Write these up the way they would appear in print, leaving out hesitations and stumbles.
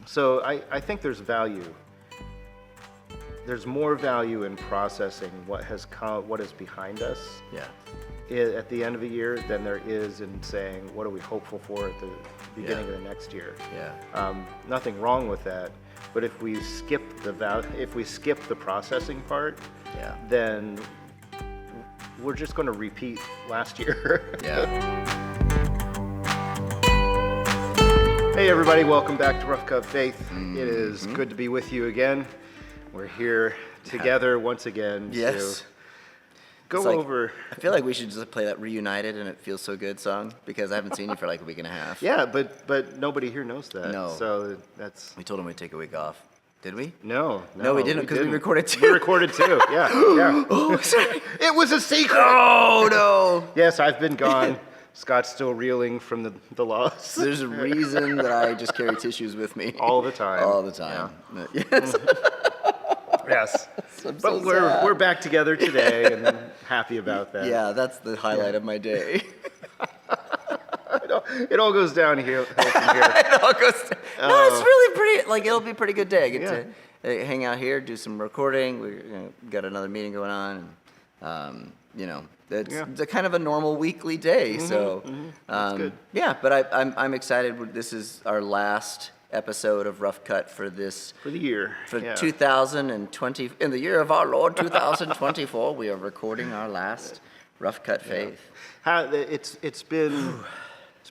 So I think there's value. There's more value in processing what has come, what is behind us at the end of the year than there is in saying what are we hopeful for at the beginning of the next year. Nothing wrong with that, but if we skip the processing part, then we're just going to repeat last year. Hey everybody, welcome back to Rough Cut Faith. It is good to be with you again. We're here together once again to go over. I feel like we should just play that Reunited and It Feels So Good song because I haven't seen you for like a week and a half. Yeah, but nobody here knows that. No. So that's. We told him we'd take a week off. Did we? No, we didn't because we recorded two. We recorded two. Yeah. Oh, sorry. It was a secret. Oh no. Yes, I've been gone. Scott's still reeling from the loss. There's a reason that I just carry tissues with me. All the time. All the time. Yeah. Yes. Yes. I'm But so we're sad. back together today and I'm happy about that. Yeah, that's the highlight of my day. It all goes down here from here. It all goes no, it's really pretty, like it'll be a pretty good day. I get to hang out here, do some recording. We got another meeting going on. And, it's a kind of a normal weekly day. That's good. Yeah, but I'm excited. This is our last episode of Rough Cut for the year. For 2020, in the year of our Lord 2024, we are recording our last Rough Cut Faith. It's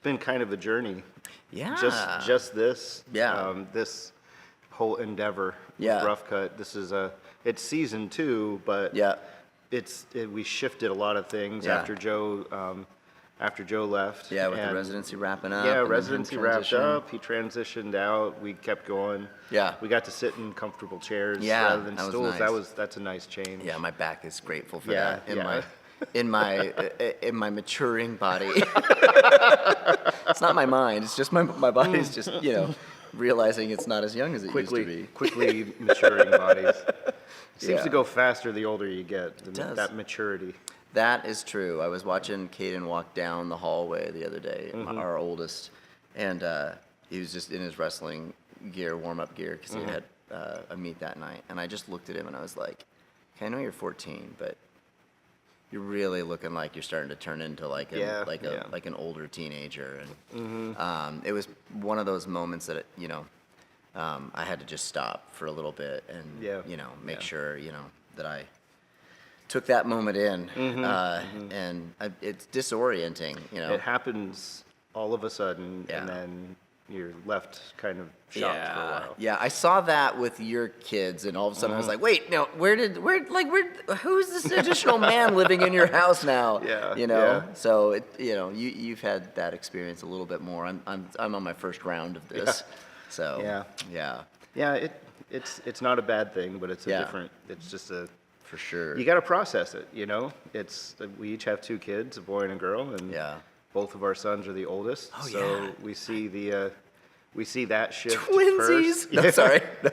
been kind of a journey. Yeah. Just this. Yeah. This whole endeavor with Rough Cut. This is it's season 2, but we shifted a lot of things after Joe left. Yeah, with the residency wrapping up. Yeah, residency wrapped up. He transitioned out. We kept going. Yeah. We got to sit in comfortable chairs rather than that stools. was nice. That's a nice change. Yeah, my back is grateful for that. In my maturing body. It's not my mind. It's just my body's just realizing it's not as young as it used to be. Quickly maturing bodies. Seems to go faster the older you get. That maturity. That is true. I was watching Caden walk down the hallway the other day, our oldest, and he was just in his wrestling gear, warm-up gear, because he had a meet that night. And I just looked at him and I was like, okay, I know you're 14, but you're really looking like you're starting to turn into like an older teenager. And it was one of those moments that I had to just stop for a little bit and make sure that I took that moment in, and it's disorienting. It happens all of a sudden, and then you're left kind of shocked for a while. Yeah, I saw that with your kids, and all of a sudden I was like, wait, no, who's this additional man living in your house now? So you've had that experience a little bit more. I'm on my first round of this, so it's not a bad thing, but it's it's just a. For sure. You got to process it, we each have 2 kids, a boy and a girl, and both of our sons are the oldest. We see that shift Twinsies. first. No, sorry. No,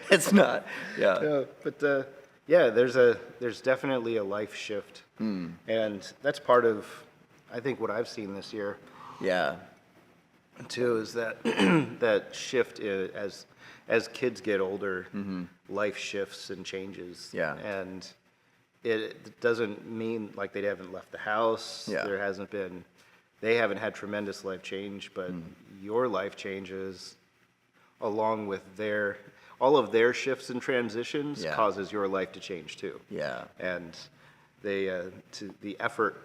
it's not. Yeah. No, but there's definitely a life shift. And that's part of I think what I've seen this year. Yeah. Too is that that shift as kids get older, life shifts and changes. Yeah. And it doesn't mean like they haven't left the house. Yeah. They haven't had tremendous life change, but your life changes along with all of their shifts and transitions causes your life to change too. Yeah. And the effort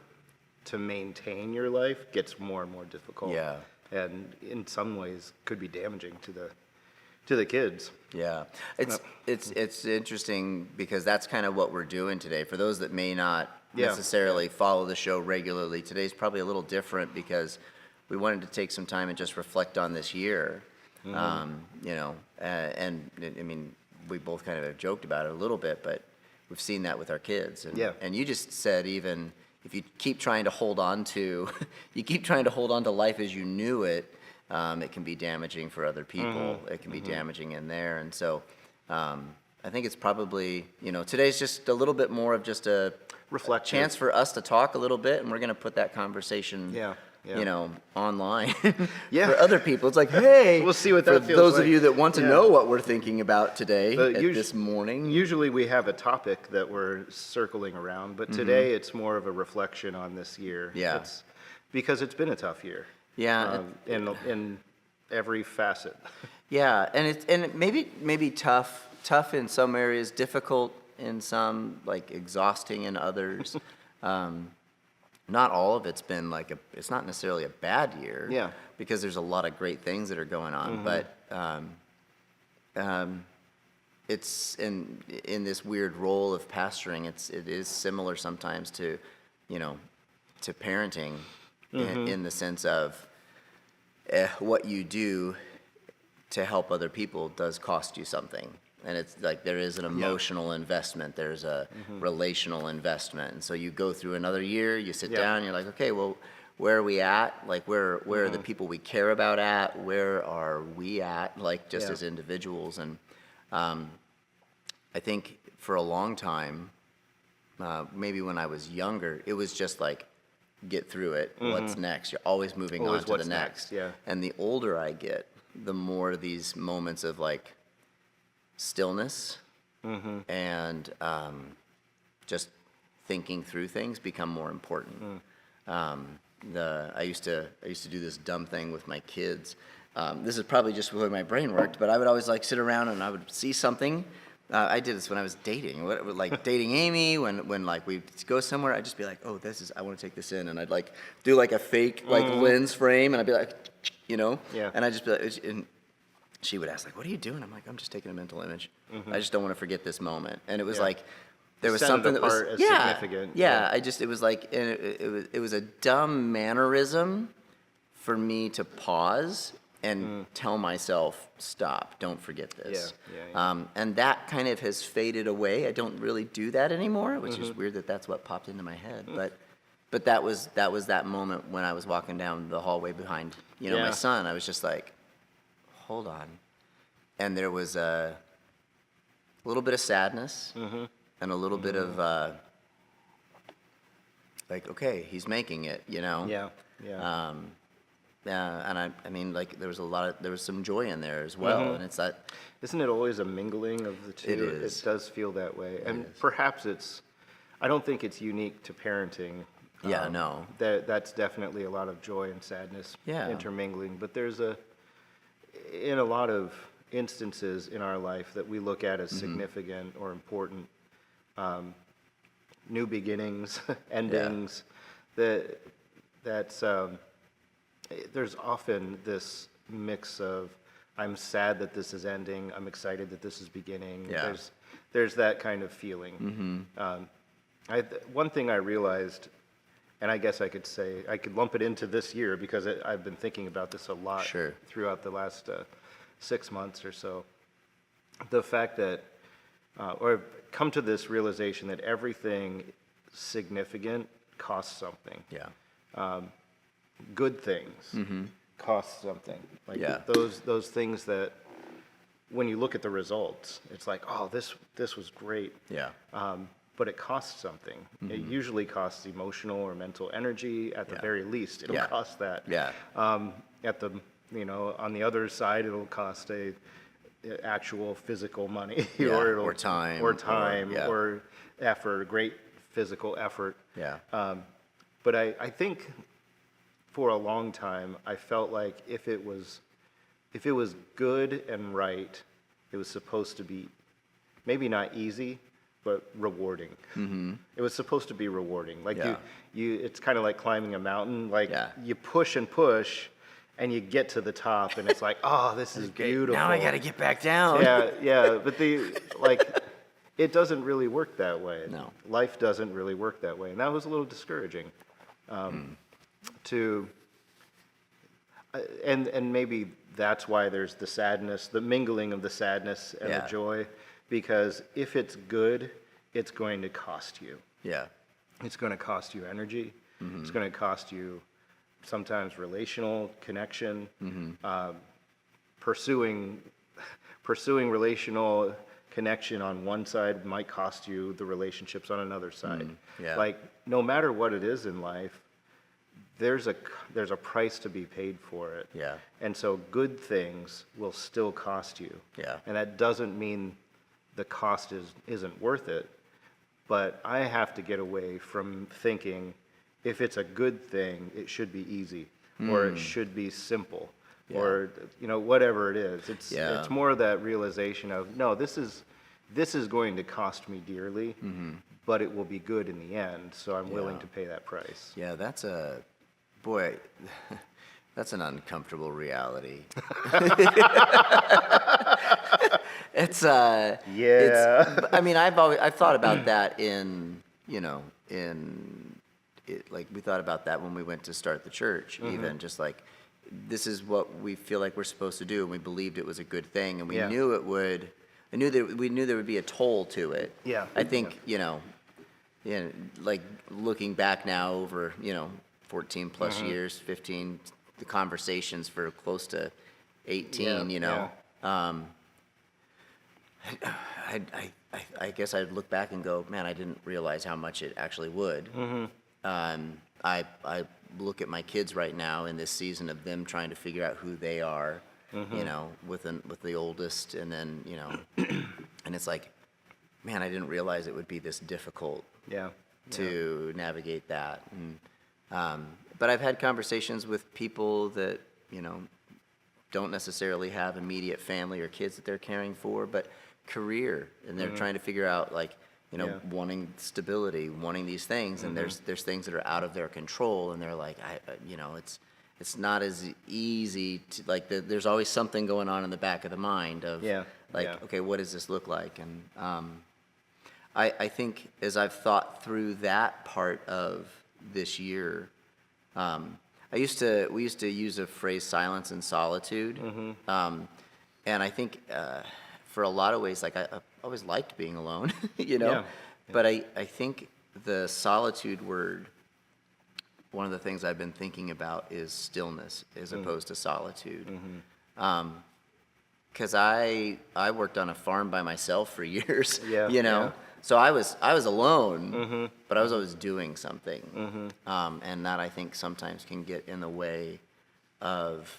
to maintain your life gets more and more difficult. Yeah. And in some ways could be damaging to the kids. Yeah, it's interesting because that's kind of what we're doing today. For those that may not necessarily follow the show regularly, today's probably a little different because we wanted to take some time and just reflect on this year. And I mean, we both kind of have joked about it a little bit, but we've seen that with our kids. And you just said even if you keep trying to hold on to life as you knew it, it can be damaging for other people. It can be damaging in there. And so I think it's probably, today's just a little bit more of just a reflective chance for us to talk a little bit, and we're going to put that conversation online Yeah. for other people. It's like, hey, We'll see what for that feels those like. of you that want to Yeah. know what we're thinking about today But this morning. Usually we have a topic that we're circling around, but today it's more of a reflection on this year. Yeah. It's because it's been a tough year. Yeah, In every facet. yeah, and it maybe tough in some areas, difficult in some, like exhausting in others. Not all of it's been it's not necessarily a bad year. Yeah. Because there's a lot of great things that are going on, but it's in this weird role of pastoring. It is similar sometimes to, to parenting, in the sense of what you do to help other people does cost you something. And it's like there is an emotional investment, there's a relational investment. And so you go through another year, you sit down, and you're like, okay, well, where are we at? Like, where are the people we care about at? Where are we at, like, just as individuals? And I think for a long time, maybe when I was younger, it was just like, get through it. What's next? You're always moving Always on to what's the next. next, yeah. And the older I get, the more these moments of like stillness and just thinking through things become more important. I used to do this dumb thing with my kids. This is probably just the way my brain worked, but I would always like sit around and I would see something. I did this when I was dating, like dating Amy. When like we'd go somewhere, I'd just be like, "Oh, I want to take this in," and I'd like do like a fake like lens frame, and I'd be like, Yeah. and I'd just be like, and she would ask like, "What are you doing?" I'm like, "I'm just taking a mental image. I just don't want to forget this moment." And it was like there was Set it something that was apart as significant. Yeah, it was like it was a dumb mannerism for me to pause and tell myself, stop, don't forget this. Yeah. And that kind of has faded away. I don't really do that anymore, which is weird that that's what popped into my head. But that was that moment when I was walking down the hallway behind, my son. I was just like, hold on. And there was a little bit of sadness and a little bit of like, okay, he's making it, Yeah. Yeah, and I mean, like, there was some joy in there as well, and it's that. Isn't it always a mingling of the two? It is. It does feel that way. And perhaps I don't think it's unique to parenting. Yeah, no. That's definitely a lot of joy and sadness intermingling. But in a lot of instances in our life that we look at as significant or important, new beginnings, endings, there's often this mix of, I'm sad that this is ending, I'm excited that this is beginning. Yeah. There's that kind of feeling. One thing I realized, and I guess I could lump it into this year because I've been thinking about this a lot throughout the last 6 months or so. The fact that, or I've come to this realization that everything significant costs something. Yeah. Good things cost something. Like Yeah. those things that when you look at the results, it's like, oh, this was great. Yeah. But it costs something. It usually costs emotional or mental energy. At the very least, it'll cost that. Yeah. At the on the other side, it'll cost actual physical money or time or effort, great physical effort. Yeah. But I think for a long time, I felt like if it was good and right, it was supposed to be maybe not easy, but rewarding. It was supposed to be rewarding. Like it's kind of like climbing a mountain. Like you push and push, and you get to the top, and it's like, oh, this is beautiful. Now I got to get back down. Yeah. But it doesn't really work that way. No. Life doesn't really work that way, and that was a little discouraging. And maybe that's why there's the sadness, the mingling of the sadness and the joy, because if it's good, it's going to cost you. Yeah. It's going to cost you energy. It's going to cost you sometimes relational connection. Pursuing relational connection on one side might cost you the relationships on another side. Yeah. Like, no matter what it is in life, there's a price to be paid for it. Yeah. And so good things will still cost you. Yeah. And that doesn't mean the cost isn't worth it, but I have to get away from thinking if it's a good thing, it should be easy or it should be simple or whatever it is. It's more of that realization of no, this is going to cost me dearly, but it will be good in the end, so I'm willing to pay that price. Yeah, that's that's an uncomfortable reality. It's I mean, I've thought about that like we thought about that when we went to start the church, even just like this is what we feel like we're supposed to do, and we believed it was a good thing, and we knew it would. We knew there would be a toll to it. Yeah. I think like looking back now over 14 plus years, 15, the conversations for close to 18. I guess I'd look back and go, man, I didn't realize how much it actually would. I look at my kids right now in this season of them trying to figure out who they are, with the oldest, and then and it's like, man, I didn't realize it would be this difficult to navigate that. And but I've had conversations with people that don't necessarily have immediate family or kids that they're caring for, but career, and they're trying to figure out like wanting stability, wanting these things, and there's things that are out of their control, and they're like, it's not as easy to like. There's always something going on in the back of the mind of okay, what does this look like? And I think as I've thought through that part of this year, we used to use a phrase, silence and solitude, and I think for a lot of ways, like I always liked being alone, but I think the solitude word, one of the things I've been thinking about is stillness as opposed to solitude. Because I worked on a farm by myself for years, so I was alone, but I was always doing something, and that I think sometimes can get in the way of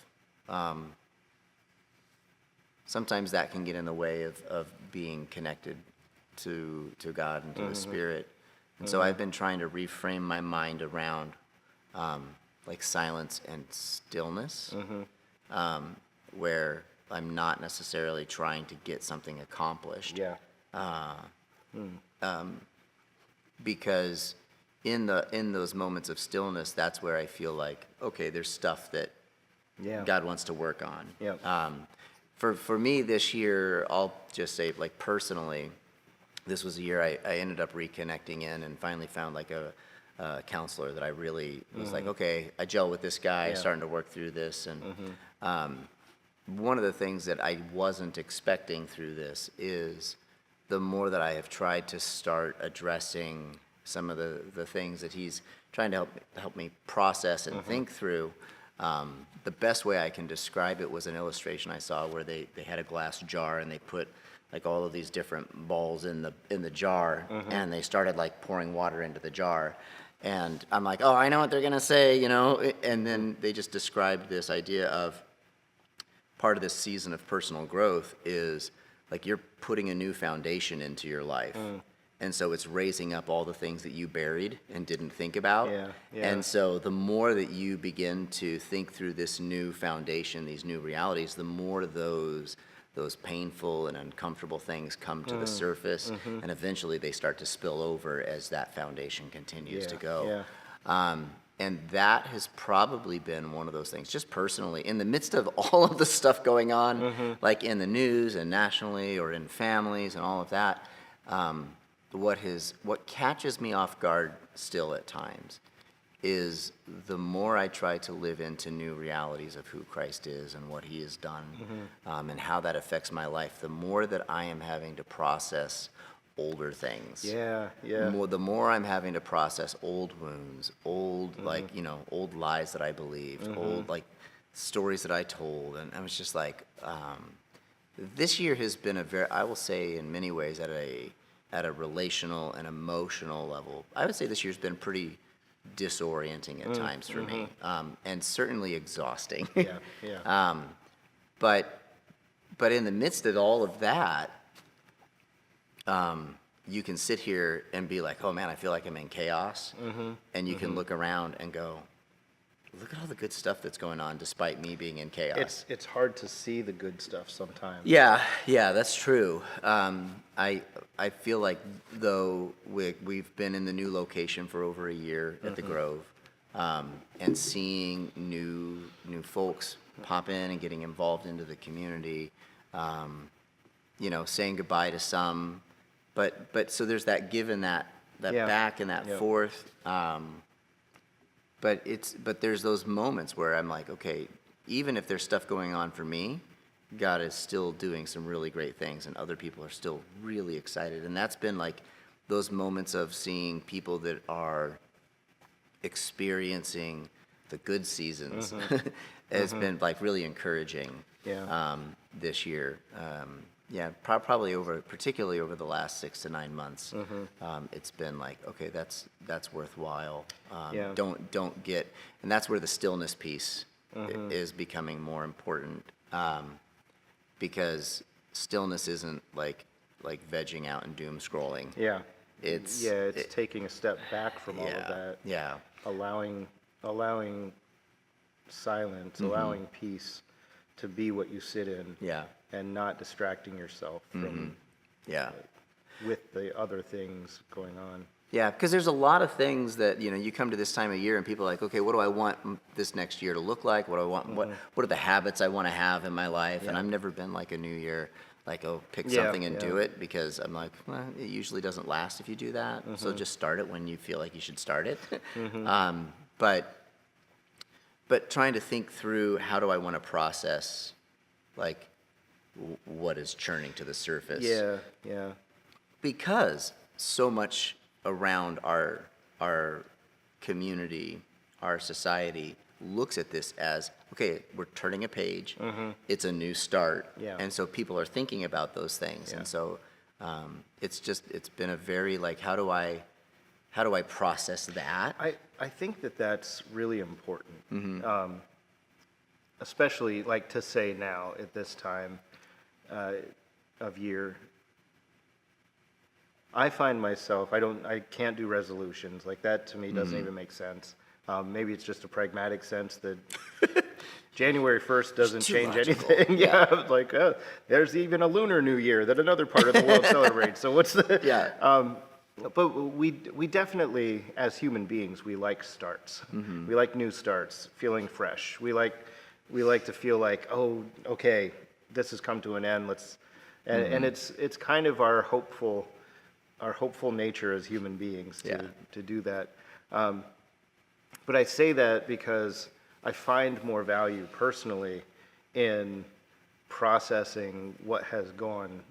sometimes that can get in the way of being connected to God and to the Spirit. And so I've been trying to reframe my mind around like silence and stillness, where I'm not necessarily trying to get something accomplished. Because in those moments of stillness, that's where I feel like, okay, there's stuff that God wants to work on. For me this year, I'll just say, like personally, this was a year I ended up reconnecting in and finally found like a counselor that I really was like, okay, I gel with this guy, starting to work through this. And one of the things that I wasn't expecting through this is the more that I have tried to start addressing some of the things that he's trying to help me process and think through. The best way I can describe it was an illustration I saw where they had a glass jar and they put like all of these different balls in the jar, and they started like pouring water into the jar. And I'm like, oh, I know what they're gonna say, and then they just described this idea of part of this season of personal growth is like you're putting a new foundation into your life. And so it's raising up all the things that you buried and didn't think about. And so the more that you begin to think through this new foundation, these new realities, the more those painful and uncomfortable things come to the surface, and eventually they start to spill over as that foundation continues to go. And that has probably been one of those things, just personally, in the midst of all of the stuff going on, like in the news and nationally or in families and all of that. What catches me off guard still at times is the more I try to live into new realities of who Christ is and what he has done, and how that affects my life, the more that I am having to process older things. The more I'm having to process old wounds, old old lies that I believed, old like stories that I told, and I was just like, this year has been I will say in many ways at a relational and emotional level, I would say this year's been pretty disorienting at times for me, and certainly exhausting. Yeah, yeah. But in the midst of all of that, you can sit here and be like, oh man, I feel like I'm in chaos. And you can look around and go, look at all the good stuff that's going on despite me being in chaos. It's hard to see the good stuff sometimes. Yeah, that's true. I feel like though we've been in the new location for over a year at the Grove, and seeing new folks pop in and getting involved into the community, saying goodbye to some, but so there's that give and that Yeah. back and that Yeah. forth. But there's those moments where I'm like, okay, even if there's stuff going on for me, God is still doing some really great things, and other people are still really excited. And that's been like those moments of seeing people that are experiencing the good seasons has been like really encouraging. Yeah. This year. Probably particularly over the last 6 to 9 months, it's been like, okay, that's worthwhile. Yeah. Don't get, and that's where the stillness piece is becoming more important, because stillness isn't like vegging out and doom scrolling. Yeah. It's taking a step back from all of that. Yeah. Allowing silence, allowing peace to be what you sit in. Yeah. And not distracting yourself from with the other things going on. Yeah, because there's a lot of things that, you come to this time of year and people are like, okay, what do I want this next year to look like? What do I want? What are the habits I want to have in my life? And I've never been like a New Year, like, oh, pick something and do it, because I'm like, well, it usually doesn't last if you do that. So just start it when you feel like you should start it. But trying to think through, how do I want to process, like, what is churning to the surface? Yeah. Because so much around our community, our society looks at this as, okay, we're turning a page. It's a new start. Yeah. And so people are thinking about those things. Yeah. And so it's been a very, like, how do I process that? I think that's really important. Especially like to say now at this time of year. I find myself, I can't do resolutions. Like, that to me doesn't even make sense. Maybe it's just a pragmatic sense that January 1st doesn't too change logical. anything. Yeah, like, there's even a lunar new year that another part of the world celebrates. So what's the... Yeah. But we definitely, as human beings, we like starts. We like new starts, feeling fresh. We like to feel like, oh, okay, this has come to an end. And it's kind of our hopeful nature as human beings to do that. But I say that because I find more value personally in processing what has gone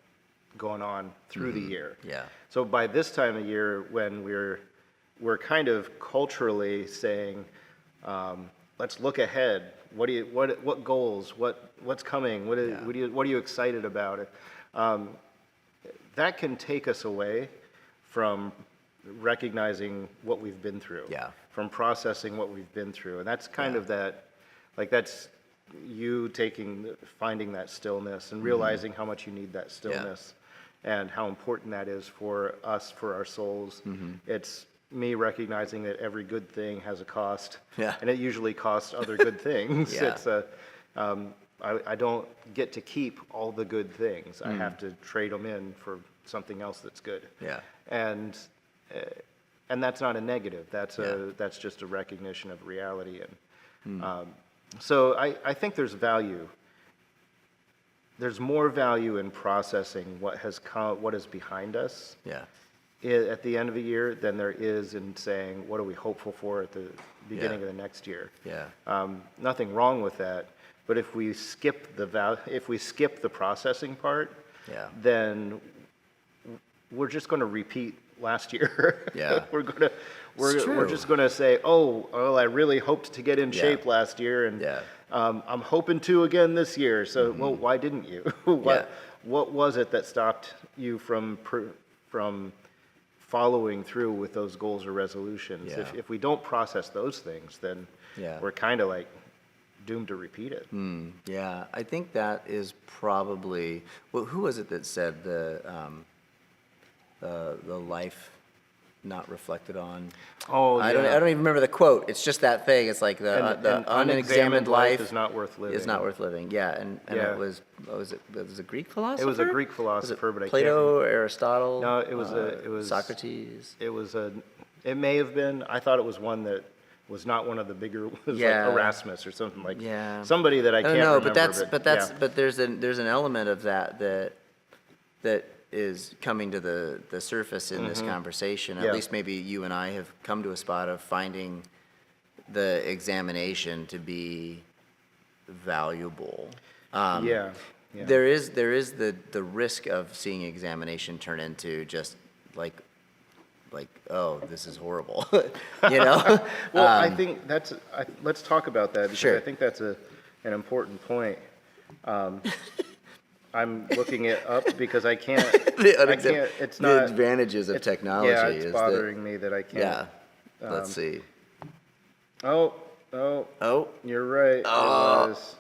on through the year. Yeah. So by this time of year, when we're kind of culturally saying, let's look ahead. What goals? What's coming? What are you excited about? That can take us away from recognizing what we've been through. Yeah. From processing what we've been through, and that's kind of that. Like, that's you finding that stillness and realizing how much you need that stillness. And how important that is for us, for our souls. It's me recognizing that every good thing has a cost, and it usually costs other good things. It's I don't get to keep all the good things. I have to trade them in for something else that's good. Yeah. And that's not a negative. That's just a recognition of reality. And so I think there's value. There's more value in processing what is behind us at the end of the year than there is in saying, what are we hopeful for at the beginning of the next year? Yeah. Nothing wrong with that, but if we skip the processing part, then we're just going to repeat last year. Yeah. We're just going to say, oh, well, I really hoped to get in shape last year, and I'm hoping to again this year. So, well, why didn't you? What was it that stopped you from following through with those goals or resolutions. Yeah. If we don't process those things, then Yeah. we're kind of like doomed to repeat it. Yeah, I think that is probably, well, who was it that said the life not reflected on? Oh, I don't even remember the quote. It's just that thing. It's like the An unexamined life is not worth living. is not worth living. Yeah, and Yeah. it was, what was it? It was a Greek philosopher? It was a Greek Was philosopher, it but I can't. Plato, Aristotle? No, it was Socrates. It may have been. I thought it was one that was not one of the bigger. It was Yeah. like Erasmus or something like. Yeah. Somebody that I can't know, remember. but there's an element of that is coming to the surface in this conversation. At Yeah. least maybe you and I have come to a spot of finding the examination to be valuable. Yeah. There is the risk of seeing examination turn into just like, oh, this is horrible, you know? Well, I think let's talk about that because Sure. I think that's an important point. I'm looking it up because I can't. It's the not. advantages of technology. Yeah, it's is bothering me that I can't. Yeah. Let's see. Oh, Oh, you're right. Oh. It was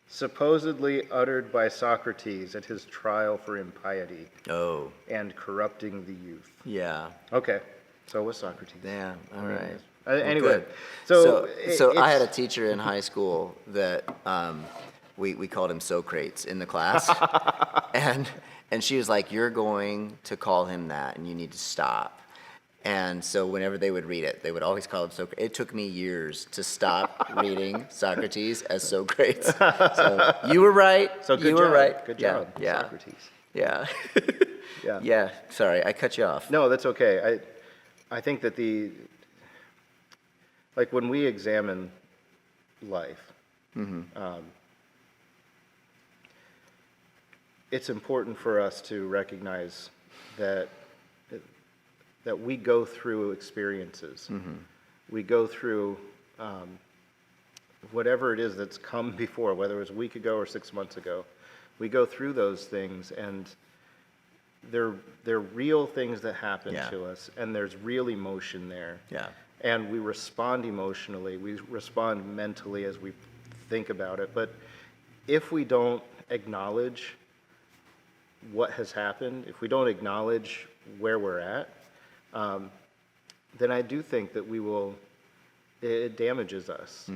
supposedly uttered by Socrates at his trial for impiety oh, and corrupting the youth. yeah. Okay, so it was Socrates. Yeah, all right. Anyway, Good. so So I had a it's- teacher in high school that we called him Socrates in the class, and she was like, "You're going to call him that, and you need to stop." And so whenever they would read it, they would always call him Socrates. It took me years to stop reading Socrates as Socrates. So you were right. So good you were job. right. Good Yeah, job, yeah, Socrates. yeah. Yeah. Yeah. Sorry, I cut you off. No, that's okay. I think that like when we examine life, it's important for us to recognize that we go through experiences. We go through whatever it is that's come before, whether it was a week ago or 6 months ago. We go through those things, and they're real things that happen Yeah. to us, and there's real emotion there. Yeah. And we respond emotionally, we respond mentally as we think about it. But if we don't acknowledge what has happened, if we don't acknowledge where we're at, then I do think that it damages us.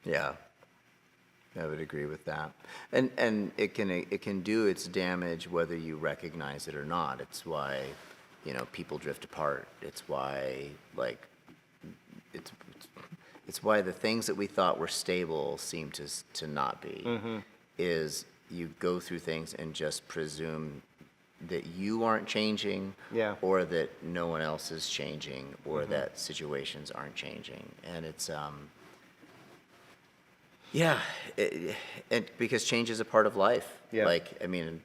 Yeah, I would agree with that. And it can do its damage whether you recognize it or not. It's why, people drift apart. It's why it's why the things that we thought were stable seem to not be. Is you go through things and just presume that you aren't changing, Yeah. or that no one else is changing, or that situations aren't changing, and it's because change is a part of life. Yeah. You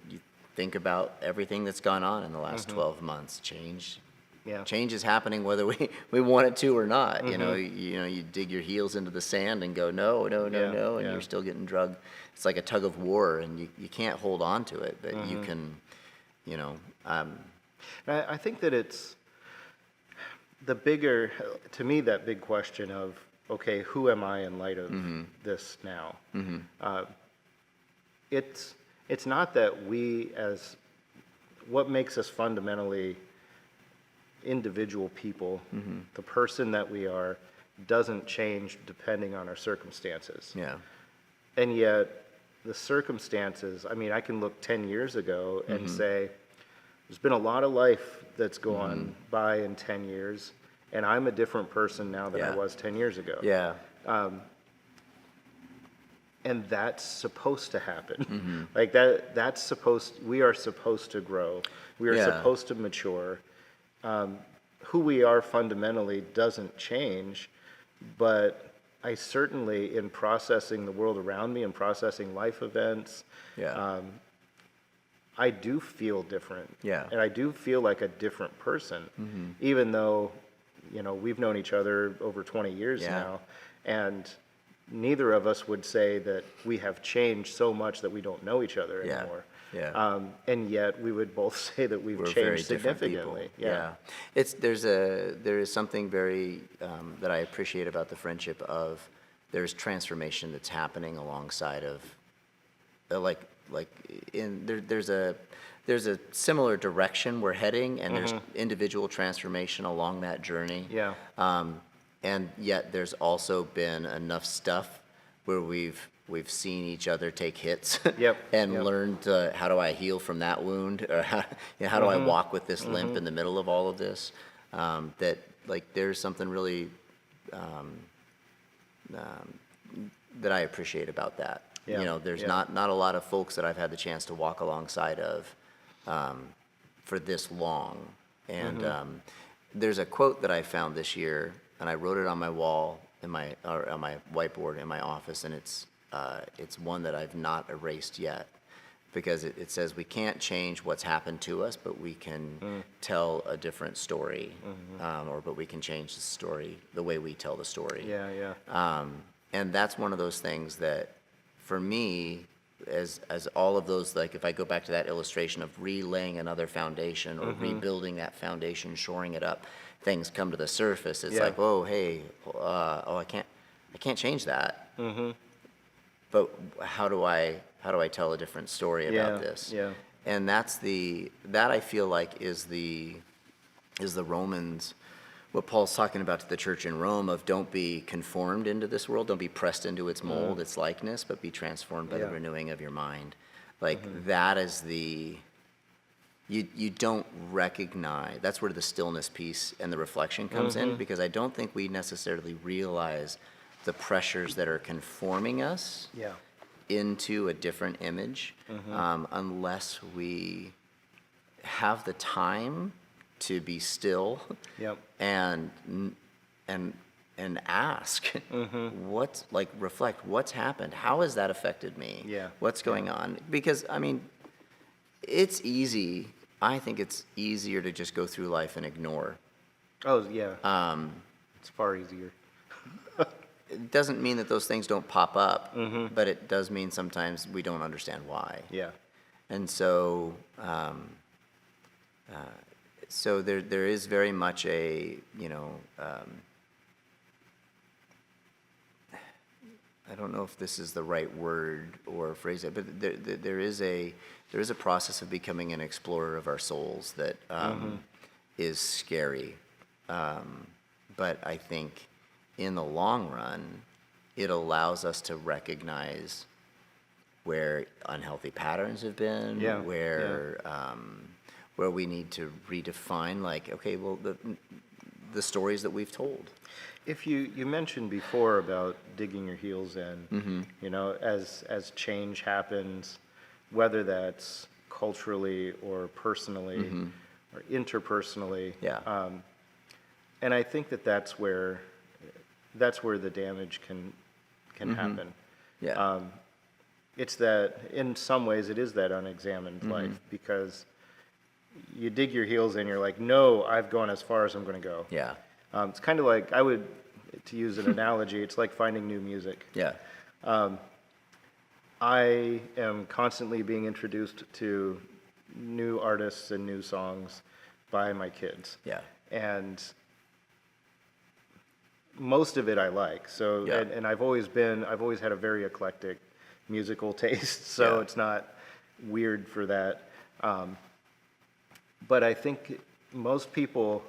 think about everything that's gone on in the last 12 months. Change Yeah. Change is happening whether we want it to or not. You dig your heels into the sand and go no, Yeah, and yeah. you're still getting drugged. It's like a tug of war, and you can't hold on to it, but you can, I think that it's to me, that big question of, okay, who am I in light of this now? It's not that what makes us fundamentally individual people, the person that we are, doesn't change depending on our circumstances. yeah, And yet, the circumstances, I can look 10 years ago and say, there's been a lot of life that's gone by in 10 years, and I'm a different person now than I Yeah. was 10 years ago. yeah, And that's supposed to happen. Mm-hmm. Like we are supposed to grow. We are Yeah. supposed to mature. Who we are fundamentally doesn't change, but I certainly, in processing the world around me and processing life events, yeah, I do feel different. Yeah. And I do feel like a different person, even though, we've known each other over 20 years Yeah. now. And neither of us would say that we have changed so much that we don't know each other Yeah. anymore. Yeah. And yet we would both say that we've We're very changed different significantly. people. Yeah. There is something very that I appreciate about the friendship of there's transformation that's happening alongside of there's a similar direction we're heading, and there's individual transformation along that journey. Yeah. And yet there's also been enough stuff where we've seen each other take hits Yep, and yep. learned how do I heal from that wound, or how do I walk with this limp in the middle of all of this. That like there's something really that I appreciate about that. Yeah, You know, there's yeah. not a lot of folks that I've had the chance to walk alongside of for this long. And there's a quote that I found this year, and I wrote it on my wall on my whiteboard in my office, and it's one that I've not erased yet, because it says we can't change what's happened to us, but we can tell a different story, but we can change the story, the way we tell the story. Yeah, yeah. And that's one of those things that, for me, as all of those, like if I go back to that illustration of relaying another foundation or rebuilding that foundation, shoring it up, things come to the surface. It's Yeah. like, oh, hey, I can't change that. But how do I tell a different story about Yeah, this? yeah. And that I feel like is the Romans, what Paul's talking about to the church in Rome of don't be conformed into this world, don't be pressed into its mold, its likeness, but be transformed by the Yeah. renewing of your mind. Like that is you don't recognize, that's where the stillness piece and the reflection comes in, because I don't think we necessarily realize the pressures that are conforming us Yeah. into a different image, unless we have the time to be still Yep. and ask what's like, reflect what's happened, how has that affected me, Yeah. what's going on, because I mean it's easy, I think it's easier to just go through life and ignore. Oh, yeah. It's far easier. It doesn't mean that those things don't pop up, but it does mean sometimes we don't understand why. Yeah. And so, so there is very much a, I don't know if this is the right word or phrase it, but there is a process of becoming an explorer of our souls that is scary. But I think in the long run, it allows us to recognize where unhealthy patterns have been, Yeah, where we need to redefine, like, okay, well, the stories that we've told. If you mentioned before about digging your heels in, as change happens, whether that's culturally or personally or interpersonally. Yeah. And I think that's where the damage can happen. Yeah. It's that in some ways it is that unexamined life, because you dig your heels in, you're like, no, I've gone as far as I'm going to go. Yeah. It's kind of like, to use an analogy, it's like finding new music. Yeah. I am constantly being introduced to new artists and new songs by my kids. Yeah. And most of it I like. So, Yeah. and I've always had a very eclectic musical taste, so Yeah. it's not weird for that. But I think most people,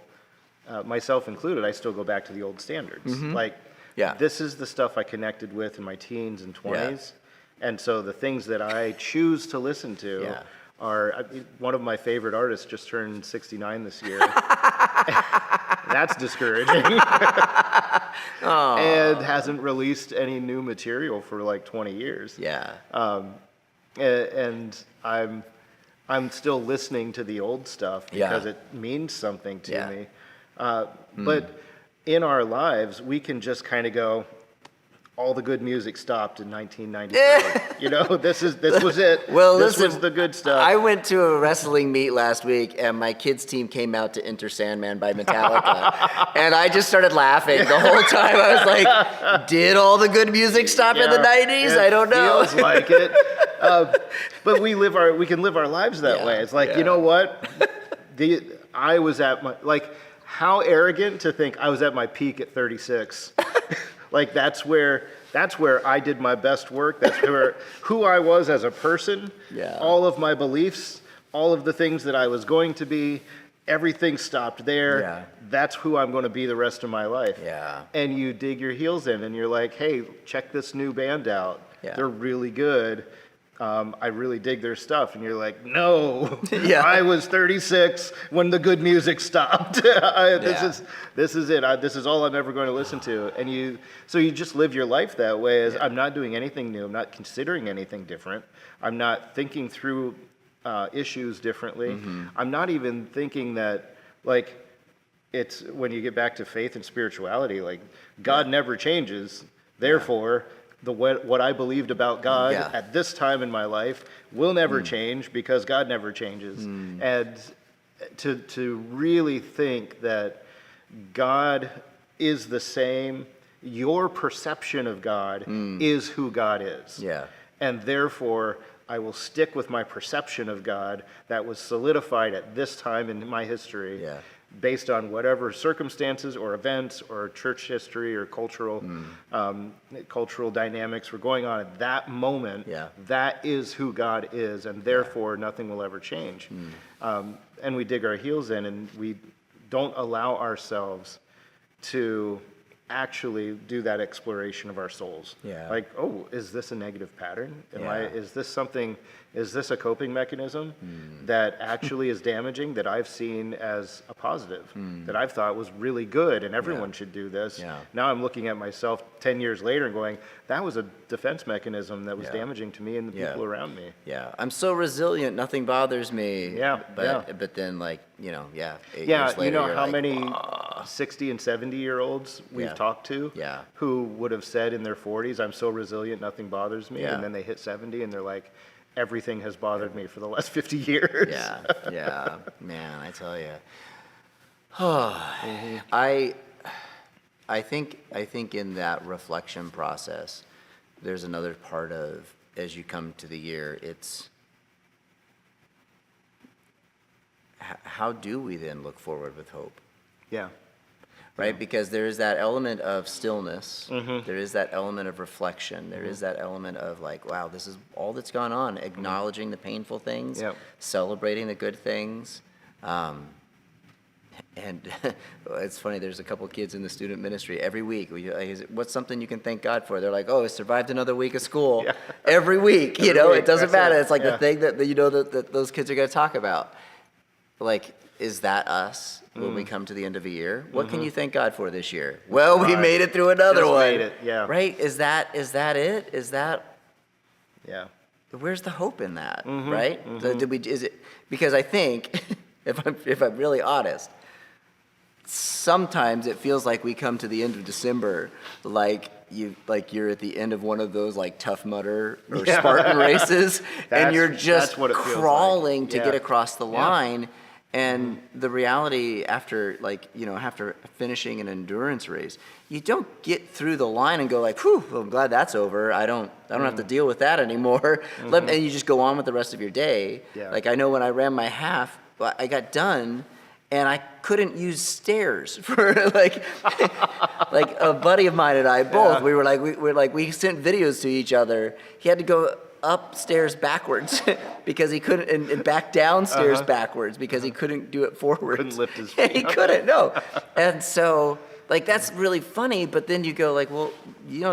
myself included, I still go back to the old standards. Like, Yeah. this is the stuff I connected with in my teens and 20s. And so the things that I choose to listen to Yeah. are, one of my favorite artists just turned 69 this year. That's discouraging. And hasn't released any new material for like 20 years. Yeah. And I'm still listening to the old stuff because Yeah. it means something to Yeah. me. But in our lives, we can just kind of go, all the good music stopped in 1993. This was it. Well, this listen, was the good stuff. I went to a wrestling meet last week, and my kids' team came out to Enter Sandman by Metallica, and I just started laughing the whole time. I was like, "Did all the good music stop in the '90s? I don't know." Feels like it, but we can live our lives that way. It's like, you know what? I was at my how arrogant to think I was at my peak at 36. Like that's where I did my best work. That's where who I was as a person. Yeah. All of my beliefs, all of the things that I was going to be, everything stopped there. Yeah. That's who I'm going to be the rest of my life. Yeah. And you dig your heels in and you're like, hey, check this new band out. Yeah. They're really good. I really dig their stuff. And you're like, no, Yeah. I was 36 when the good music stopped. This is it. This is all I'm ever going to listen to. And so you just live your life that way as I'm not doing anything new. I'm not considering anything different. I'm not thinking through issues differently. Mm-hmm. I'm not even thinking that it's when you get back to faith and spirituality, God never changes. Therefore, what I believed about God at this time in my life will never change because God never changes. And to really think that God is the same, your perception of God is who God is. Yeah. And therefore, I will stick with my perception of God that was solidified at this time in my history. Yeah. Based on whatever circumstances or events or church history or cultural dynamics were going on at that moment, that is who God is, and therefore nothing will ever change. And we dig our heels in, and we don't allow ourselves to actually do that exploration of our souls. Yeah. Is this a negative pattern? Is this a coping mechanism that actually is damaging that I've seen as a positive, that I've thought was really good and everyone should do this? Yeah. Now I'm looking at myself 10 years later and going, that was a defense mechanism that was damaging to me and the people around me. Yeah. I'm so resilient, nothing bothers me. Yeah. But then 8 years later, You know you're how like, many 60 and 70-year-olds we've talked to who would have said in their 40s, I'm so resilient, nothing bothers me. And then they hit 70 and they're like, everything has bothered me for the last 50 years. Yeah, man, I tell you. I think in that reflection process, there's another part of, as you come to the year, it's how do we then look forward with hope? Yeah. Right? Because there is that element of stillness. There is that element of reflection. There is that element of wow, this is all that's gone on. Acknowledging the painful things, celebrating the good things. And it's funny, there's a couple kids in the student ministry every week. What's something you can thank God for? They're like, I survived another week of school. Every week, week, it doesn't matter. it. It's like the thing that that those kids are going to talk about. Is that us when we come to the end of a year? What can you thank God for this year? Well, we made it through another one. Made it, Right? Is that it? Is that? Yeah. Where's the hope in that? Right? So is it because I think if I'm really honest, sometimes it feels like we come to the end of December you're at the end of one of those Tough Mudder or Spartan races, and you're just crawling to get across the line. And the reality after finishing an endurance race, you don't get through the line and go whew, well, I'm glad that's over. I don't have to deal with that anymore. And you just go on with the rest of your day. Yeah. I know when I ran my half, I got done and I couldn't use stairs for a buddy of mine and I both. We were we sent videos to each other. He had to go upstairs backwards because he couldn't, and back downstairs backwards because he couldn't do it forwards. Couldn't lift his feet. He couldn't, no. And so, that's really funny, but then you go well,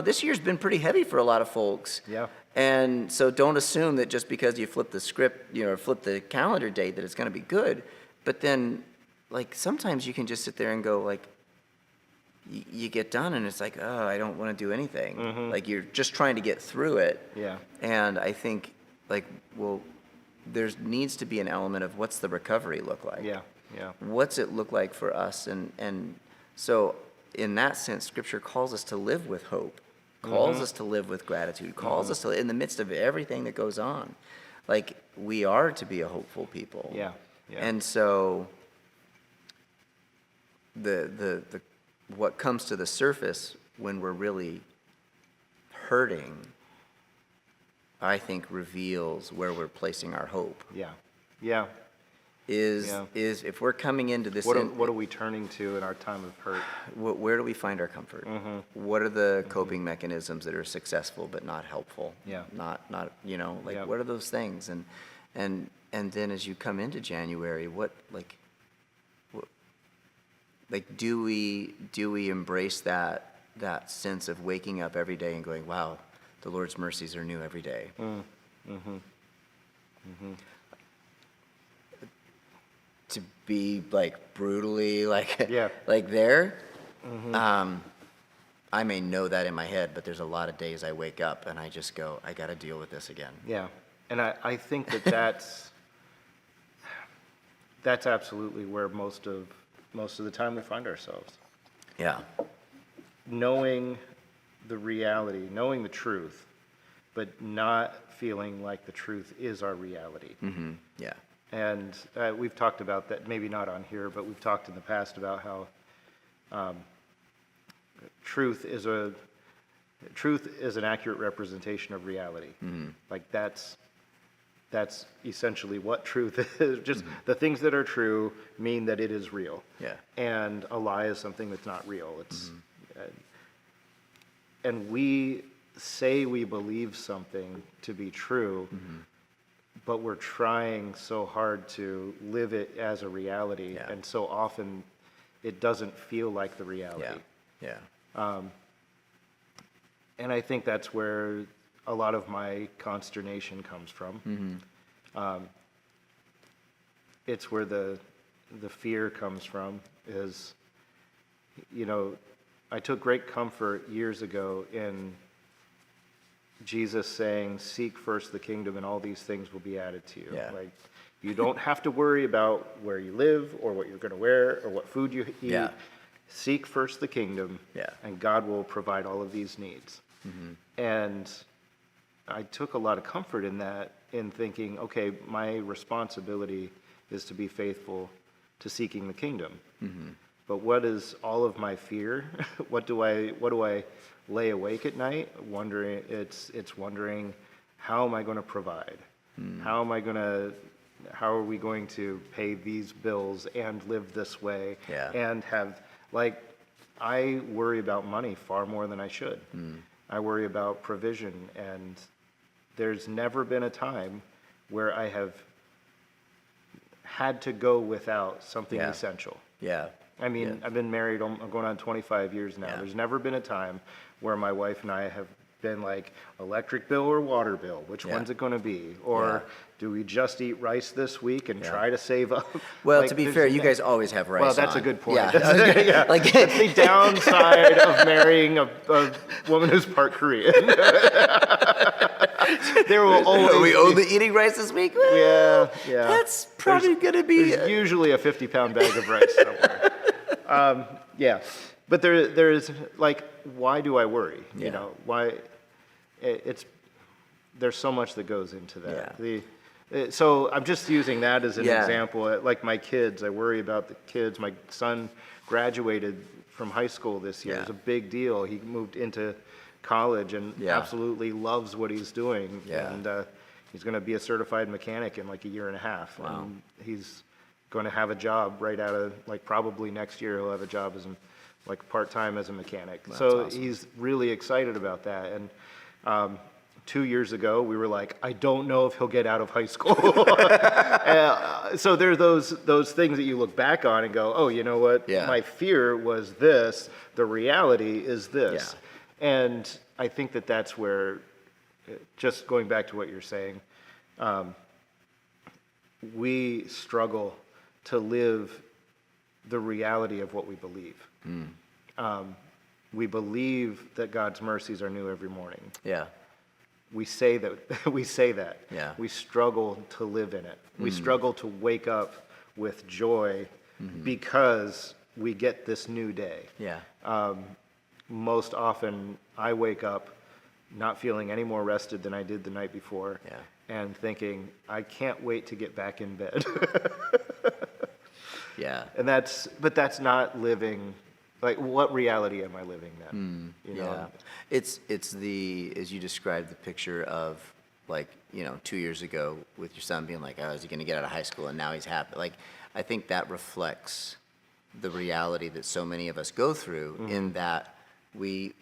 this year's been pretty heavy for a lot of folks. Yeah. And so don't assume that just because you flip the script, or flip the calendar date that it's going to be good. But then, sometimes you can just sit there and go, you get done and it's I don't want to do anything. You're just trying to get through it. Yeah. And I think there needs to be an element of what's the recovery look like? Yeah. Yeah. What's it look like for us? And so in that sense, Scripture calls us to live with hope. calls us to live with gratitude, calls us to, in the midst of everything that goes on. Like, we are to be a hopeful people. Yeah. Yeah. And so the what comes to the surface when we're really hurting, I think, reveals where we're placing our hope. Yeah. Yeah. Is if we're coming into this, what are we turning to in our time of hurt? where do we find our comfort? What are the coping mechanisms that are successful but not helpful? Yeah. Not like, Yeah. what are those things? And then as you come into January, do we embrace that sense of waking up every day and going, wow, the Lord's mercies are new every day? To be like brutally like there, I may know that in my head, but there's a lot of days I wake up and I just go, I got to deal with this again. Yeah, and I think that's absolutely where most of the time we find ourselves. Yeah. Knowing the reality, knowing the truth, but not feeling like the truth is our reality. Yeah. And we've talked about that, maybe not on here, but we've talked in the past about how truth is an accurate representation of reality. Like that's essentially what truth is. Just the things that are true mean that it is real. Yeah. And a lie is something that's not real. It's and we say we believe something to be true, but we're trying so hard to live it as a reality, Yeah. and so often it doesn't feel like the reality. Yeah. And I think that's where a lot of my consternation comes from. It's where the fear comes from is, I took great comfort years ago in Jesus saying, seek first the kingdom and all these things will be added to you. Yeah. Like, you don't have to worry about where you live or what you're going to wear or what food you eat. Yeah. Seek first the kingdom, and God will provide all of these needs. And I took a lot of comfort in that, in thinking, okay, my responsibility is to be faithful to seeking the kingdom. But what is all of my fear? What do I lay awake at night wondering? It's wondering, how am I going to provide? How are we going to pay these bills and live this way? Yeah. And have, I worry about money far more than I should. I worry about provision, and there's never been a time where I have had to go without something essential. Yeah. I mean, I've been married, I'm going on 25 years now. Yeah. There's never been a time where my wife and I have been like, electric bill or water bill, which one's it going to be? Or do we just eat rice this week and try to save up? Well, to be fair, you guys always have rice. Well, that's on. a good point. Yeah. That's the downside of marrying a woman who's part Korean. There will always Are we only eating rice this week? Yeah. That's probably going to be... There's usually a 50-pound bag of rice somewhere. But there is, why do I worry? Why? There's so much that goes into that. So I'm just using that as an example. Like my kids, I worry about the kids. My son graduated from high school this year. It's a big deal. He moved into college and absolutely loves what he's doing. And he's going to be a certified mechanic in like a year and a half. Wow. And he's going to have a job right out of, probably next year he'll have a job as part-time as a mechanic. That's so awesome. He's really excited about that. And 2 years ago, we were like, I don't know if he'll get out of high school. So there are those things that you look back on and go, oh, you know what? My fear was this. The reality is this. And I think that's where, just going back to what you're saying, we struggle to live the reality of what we believe. We believe that God's mercies are new every morning. We say that. We struggle to live in it. We struggle to wake up with joy because we get this new day. most often I wake up not feeling any more rested than I did the night before, Yeah. and thinking, I can't wait to get back in bed. Yeah. And but that's not living, like, what reality am I living then? You know? Yeah. It's the, as you described, the picture of, like, 2 years ago with your son being like, oh, is he going to get out of high school? And now he's happy. Like, I think that reflects the reality that so many of us go through, in that we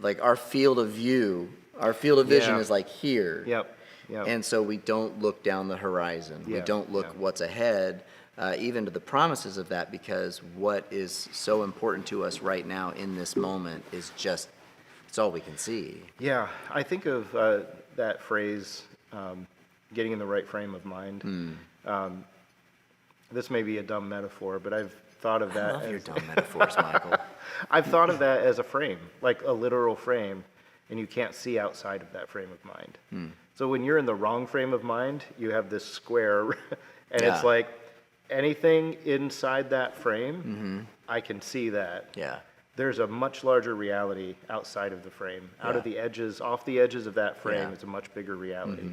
like, our field of vision Yeah. is like here. Yep. Yep. And so we don't look down the horizon. We Yeah, don't look yeah. what's ahead, even to the promises of that, because what is so important to us right now in this moment is just, it's all we can see. Yeah, I think of that phrase, getting in the right frame of mind. This may be a dumb metaphor, but I've thought of I that love your as dumb metaphors, Michael. I've thought of that as a frame, like a literal frame, and you can't see outside of that frame of mind. So when you're in the wrong frame of mind, you have this square, and Yeah. it's like anything inside that frame, I can see that. Yeah. There's a much larger reality outside of the frame. Out of Yeah. the edges, off the edges of that frame, Yeah. it's a much bigger reality.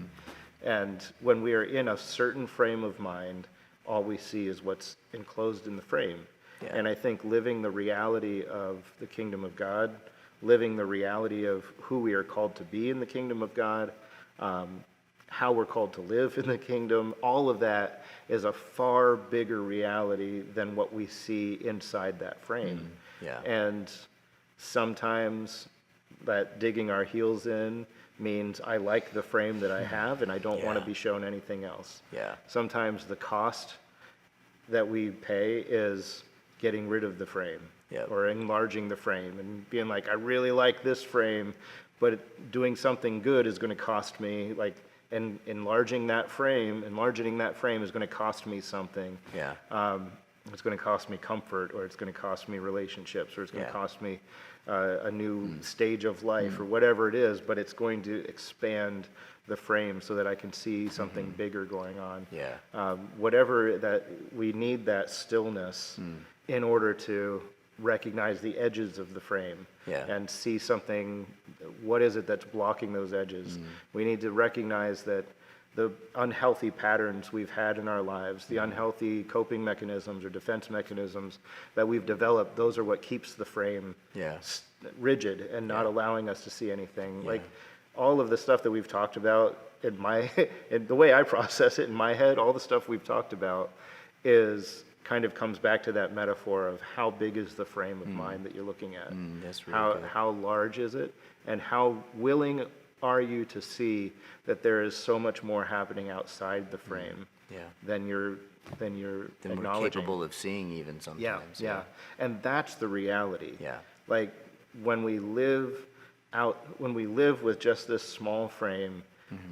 And when we are in a certain frame of mind, all we see is what's enclosed in the frame. Yeah. And I think living the reality of the kingdom of God, living the reality of who we are called to be in the kingdom of God, how we're called to live in the kingdom, all of that is a far bigger reality than what we see inside that frame. Yeah. And sometimes that digging our heels in means I like the frame that I have and I don't want to Yeah. be shown anything else. Yeah. Sometimes the cost that we pay is getting rid of the frame, Yep. or enlarging the frame and being like, I really like this frame, but doing something good is going to cost me, like, and enlarging that frame is going to cost me something. Yeah. It's going to cost me comfort, or it's going to cost me relationships, or it's going to Yeah. cost me a new stage of life, or whatever it is, but it's going to expand the frame so that I can see something bigger going on. Yeah. Whatever that, we need that stillness in order to recognize the edges of the frame. Yeah. And see something, what is it that's blocking those edges? We need to recognize that the unhealthy patterns we've had in our lives, the unhealthy coping mechanisms or defense mechanisms that we've developed, those are what keeps the frame Yeah. rigid and not allowing us to see anything. Like, all of the stuff that we've talked about in in the way I process it in my head, all the stuff we've talked about is kind of comes back to that metaphor of how big is the frame of mind that you're looking at. That's really good. How large is it, and how willing are you to see that there is so much more happening outside the frame Yeah. than you're Then we're acknowledging. capable of seeing even Yeah, sometimes. yeah. And that's the reality. Yeah. Like, when we live with just this small frame,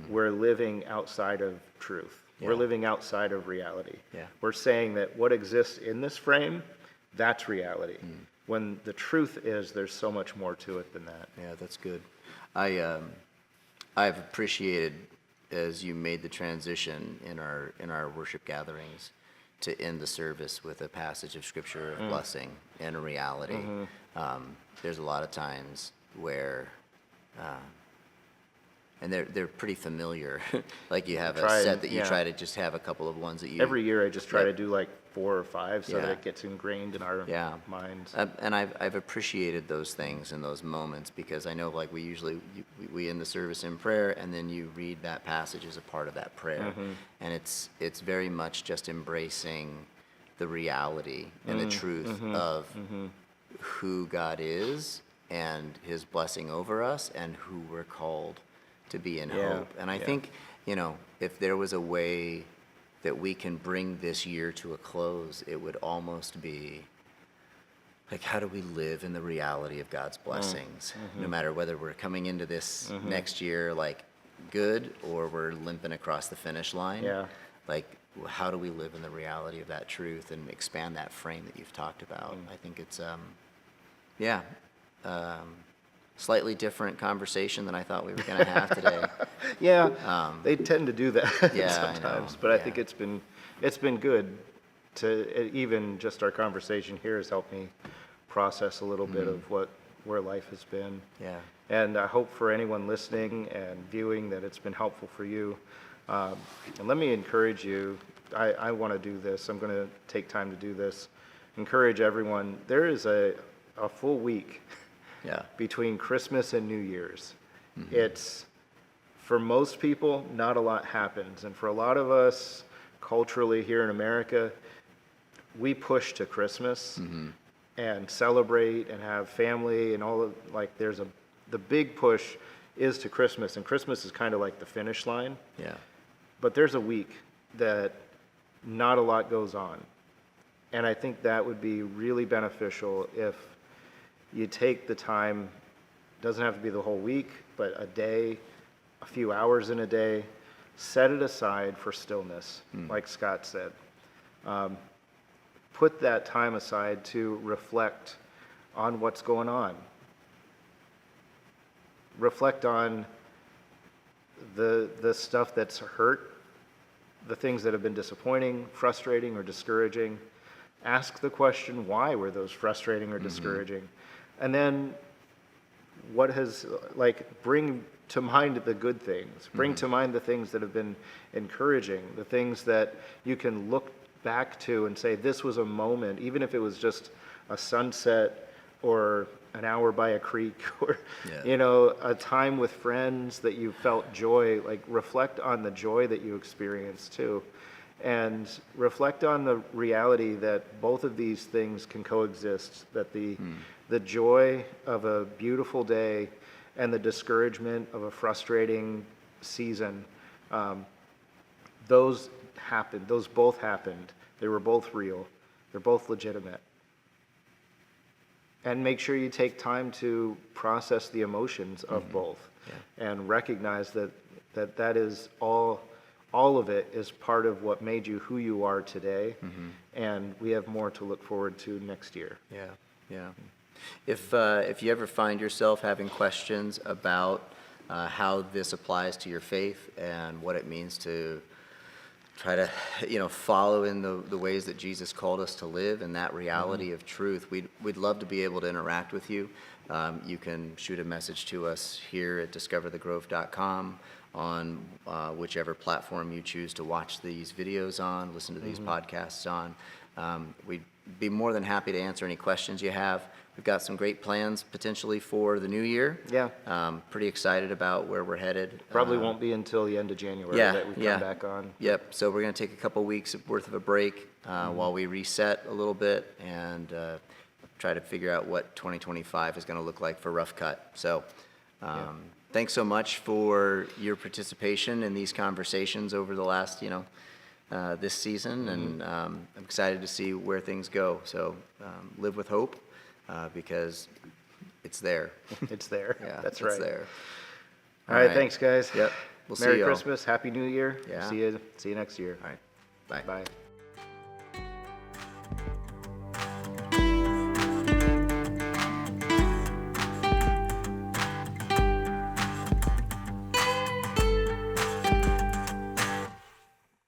we're living outside of truth. We're Yeah. living outside of reality. Yeah. We're saying that what exists in this frame, that's reality. When the truth is, there's so much more to it than that. Yeah, that's good. I've appreciated, as you made the transition in our worship gatherings, to end the service with a passage of scripture of blessing and a reality. There's a lot of times where, and they're pretty familiar. Like, you have a Try set and- that you yeah. try to just have a couple of ones that you. Every year I just try Yeah. to do like 4 or 5 so that Yeah. it gets ingrained in our Yeah. minds. And I've appreciated those things and those moments, because I know, like, we usually we end the service in prayer, and then you read that passage as a part of that prayer, and it's very much just embracing the reality and the truth of who God is and His blessing over us and who we're called to be in Yeah, hope. And I yeah. think, if there was a way that we can bring this year to a close, it would almost be like, how do we live in the reality of God's blessings, no matter whether we're coming into this next year like good, or we're limping across the finish line. Yeah. Like, how do we live in the reality of that truth and expand that frame that you've talked about? I think it's slightly different conversation than I thought we were going to have today. Yeah, they tend to do that Yeah, I know, sometimes, but I yeah. think it's been good to, even just our conversation here has helped me process a little bit of where life has been. Yeah. And I hope for anyone listening and viewing that it's been helpful for you. And let me encourage you, I want to do this. I'm going to take time to do this. Encourage everyone. There is a full week between Christmas and New Year's. It's, for most people, not a lot happens. And for a lot of us, culturally here in America, we push to Christmas and celebrate and have family and all of, like, the big push is to Christmas, and Christmas is kind of like the finish line. Yeah. But there's a week that not a lot goes on. And I think that would be really beneficial if you take the time, doesn't have to be the whole week, but a day, a few hours in a day, set it aside for stillness, like Scott said. Put that time aside to reflect on what's going on. Reflect on the stuff that's hurt, the things that have been disappointing, frustrating, or discouraging. Ask the question, why were those frustrating or discouraging? And then what has, like, bring to mind the good things. Bring to mind the things that have been encouraging, the things that you can look back to and say, this was a moment, even if it was just a sunset or an hour by a creek or, you know, a time with friends that you felt joy. Like, reflect on the joy that you experienced too. And reflect on the reality that both of these things can coexist, that the joy of a beautiful day and the discouragement of a frustrating season, those happened. Those both happened. They were both real. They're both legitimate. And make sure you take time to process the emotions of both and recognize that is all of it is part of what made you who you are today. And we have more to look forward to next year. Yeah. If you ever find yourself having questions about how this applies to your faith and what it means to try to, follow in the ways that Jesus called us to live and that reality of truth, we'd love to be able to interact with you. You can shoot a message to us here at discoverthegrove.com on whichever platform you choose to watch these videos on, listen to these podcasts on. We'd be more than happy to answer any questions you have. We've got some great plans potentially for the new year. Yeah. Pretty excited about where we're headed. Probably won't be until the end of January that we come back on. Yep. So we're going to take a couple weeks worth of a break while we reset a little bit and try to figure out what 2025 is going to look like for Rough Cut. So thanks so much for your participation in these conversations over the last, this season. And I'm excited to see where things go. So live with hope. Because it's there. It's there. Yeah, that's right. It's there. All right. Thanks, guys. Yep. We'll see Merry you all. Christmas. Happy New Year. Yeah. See you next year. All right. Bye. Bye.